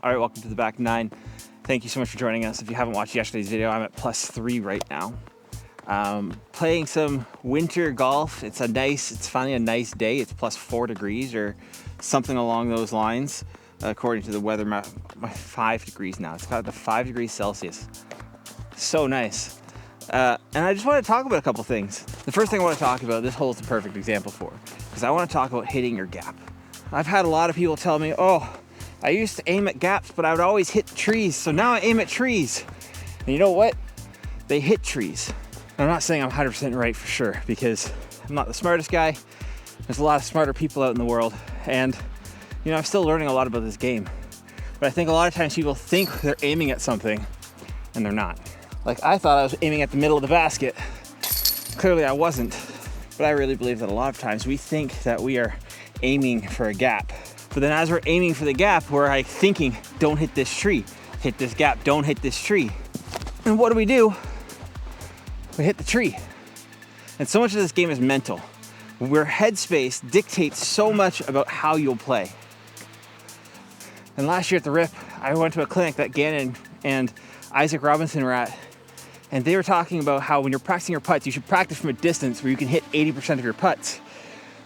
All right, welcome to the back nine. Thank you so much for joining us. If you haven't watched yesterday's video, I'm at +3 right now. Playing some winter golf. It's finally a nice day. It's +4 degrees or something along those lines. According to the weather map, 5 degrees now. It's got to 5 degrees Celsius. So nice. And I just want to talk about a couple things. The first thing I want to talk about, this hole is the perfect example for, because I want to talk about hitting your gap. I've had a lot of people tell me, oh, I used to aim at gaps, but I would always hit trees. So now I aim at trees. And you know what? They hit trees. I'm not saying I'm 100% right for sure, because I'm not the smartest guy. There's a lot of smarter people out in the world. And, you know, I'm still learning a lot about this game. But I think a lot of times people think they're aiming at something, and they're not. Like, I thought I was aiming at the middle of the basket. Clearly I wasn't. But I really believe that a lot of times we think that we are aiming for a gap. But then as we're aiming for the gap, we're like thinking, don't hit this tree. Hit this gap, don't hit this tree. And what do? We hit the tree. And so much of this game is mental. Where headspace dictates so much about how you'll play. And last year at the RIP, I went to a clinic that Gannon and Isaac Robinson were at. And they were talking about how when you're practicing your putts, you should practice from a distance where you can hit 80% of your putts.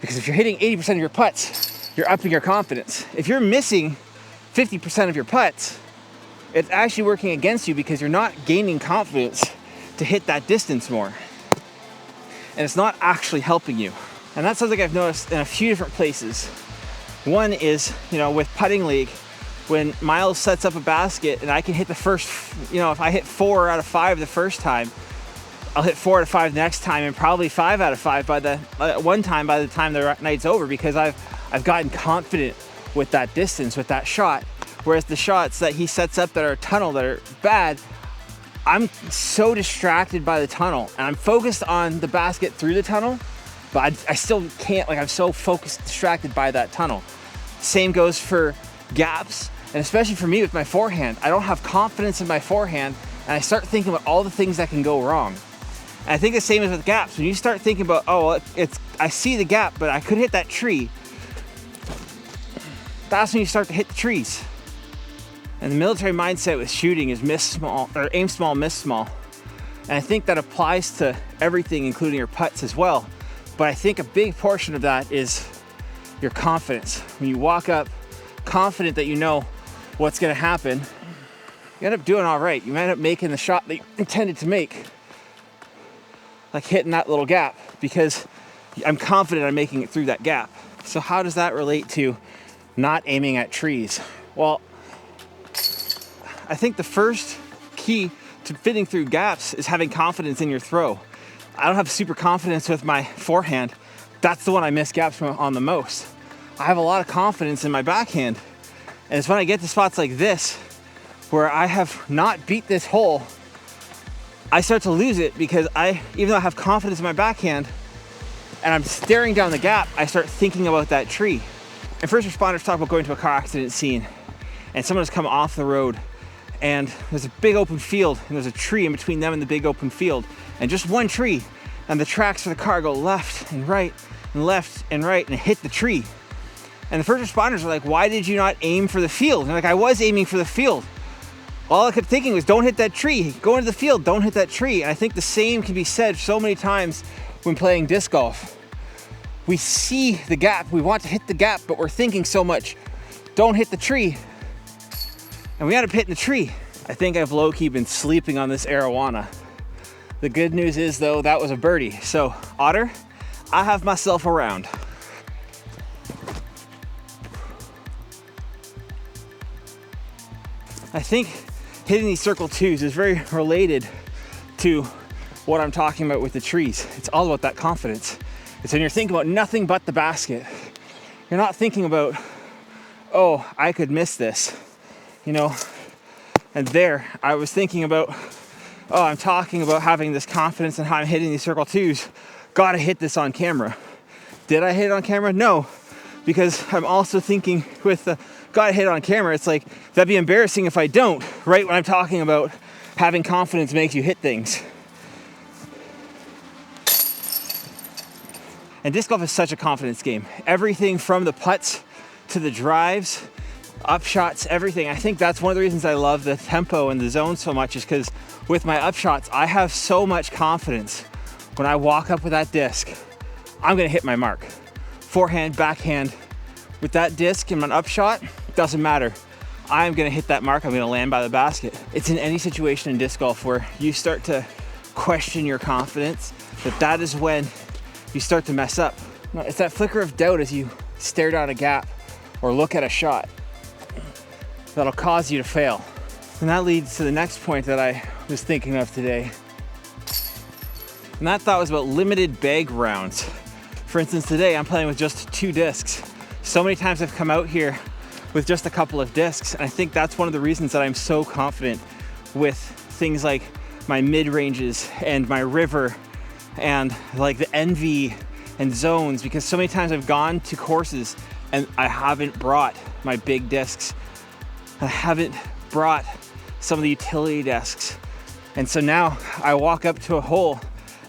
Because if you're hitting 80% of your putts, you're upping your confidence. If you're missing 50% of your putts, it's actually working against you because you're not gaining confidence to hit that distance more. And it's not actually helping you. And that's something I've noticed in a few different places. One is, with Putting League, when Miles sets up a basket and I can hit the first, if I hit 4 out of 5 the first time, I'll hit 4 out of 5 the next time, and probably 5 out of 5 by the time the night's over, because I've gotten confident with that distance, with that shot. Whereas the shots that he sets up that are a tunnel, that are bad, I'm so distracted by the tunnel, and I'm focused on the basket through the tunnel, but I still can't, I'm so focused, distracted by that tunnel. Same goes for gaps, and especially for me with my forehand. I don't have confidence in my forehand, and I start thinking about all the things that can go wrong. And I think the same is with gaps. When you start thinking about, I see the gap, but I could hit that tree, that's when you start to hit the trees. And the military mindset with shooting is miss small, or aim small, miss small. And I think that applies to everything, including your putts as well. But I think a big portion of that is your confidence. When you walk up confident that you know what's gonna happen, you end up doing all right. You end up making the shot that you intended to make. Like hitting that little gap, because I'm confident I'm making it through that gap. So how does that relate to not aiming at trees? Well, I think the first key to fitting through gaps is having confidence in your throw. I don't have super confidence with my forehand. That's the one I miss gaps on the most. I have a lot of confidence in my backhand. And it's when I get to spots like this, where I have not beat this hole, I start to lose it, because even though I have confidence in my backhand and I'm staring down the gap, I start thinking about that tree. And first responders talk about going to a car accident scene, and someone has come off the road, and there's a big open field, and there's a tree in between them and the big open field, and just one tree, and the tracks for the car go left and right and left and right and hit the tree. And the first responders are like, why did you not aim for the field? And I was aiming for the field. All I kept thinking was, don't hit that tree. Go into the field, don't hit that tree. And I think the same can be said so many times when playing disc golf. We see the gap, we want to hit the gap, but we're thinking so much, don't hit the tree. And we end up hitting the tree. I think I've low-key been sleeping on this Arowana. The good news is, though, that was a birdie. So, Otter, I have myself a round. I think hitting these circle twos is very related to what I'm talking about with the trees. It's all about that confidence. It's when you're thinking about nothing but the basket. You're not thinking about, oh, I could miss this, And there, I was thinking about, oh, I'm talking about having this confidence in how I'm hitting these circle twos. Gotta hit this on camera. Did I hit it on camera? No, because I'm also thinking with the gotta hit it on camera, it's like, that'd be embarrassing if I don't, right when I'm talking about having confidence makes you hit things. And disc golf is such a confidence game. Everything from the putts to the drives upshots, everything. I think that's one of the reasons I love the tempo and the zone so much, is because with my upshots, I have so much confidence when I walk up with that disc, I'm gonna hit my mark. Forehand, backhand, with that disc and my upshot, doesn't matter. I'm gonna hit that mark, I'm gonna land by the basket. It's in any situation in disc golf where you start to question your confidence, that is when you start to mess up. It's that flicker of doubt as you stare down a gap or look at a shot that'll cause you to fail. And that leads to the next point that I was thinking of today. And that thought was about limited bag rounds. For instance, today I'm playing with just 2 discs. So many times I've come out here with just a couple of discs, and I think that's one of the reasons that I'm so confident with things like my mid-ranges and my river and like the Envy and zones, because so many times I've gone to courses and I haven't brought my big discs. I haven't brought some of the utility discs. And so now I walk up to a hole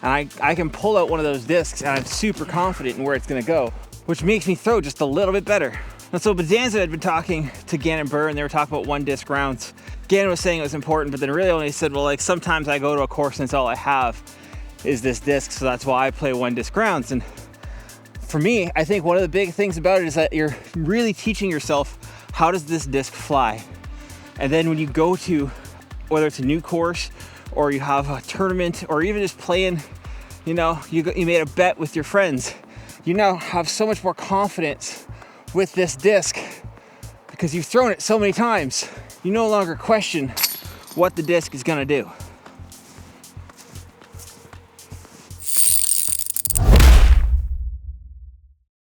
and I can pull out one of those discs and I'm super confident in where it's gonna go, which makes me throw just a little bit better. And so Bedanza had been talking to Gannon Buhr and they were talking about 1 disc rounds. Gannon was saying it was important, but then really only said, well, like sometimes I go to a course and it's all I have is this disc, so that's why I play 1 disc rounds. And for me, I think one of the big things about it is that you're really teaching yourself, how does this disc fly? And then when you go to, whether it's a new course or you have a tournament or even just playing, you know, you made a bet with your friends, you now have so much more confidence with this disc because you've thrown it so many times. You no longer question what the disc is gonna do.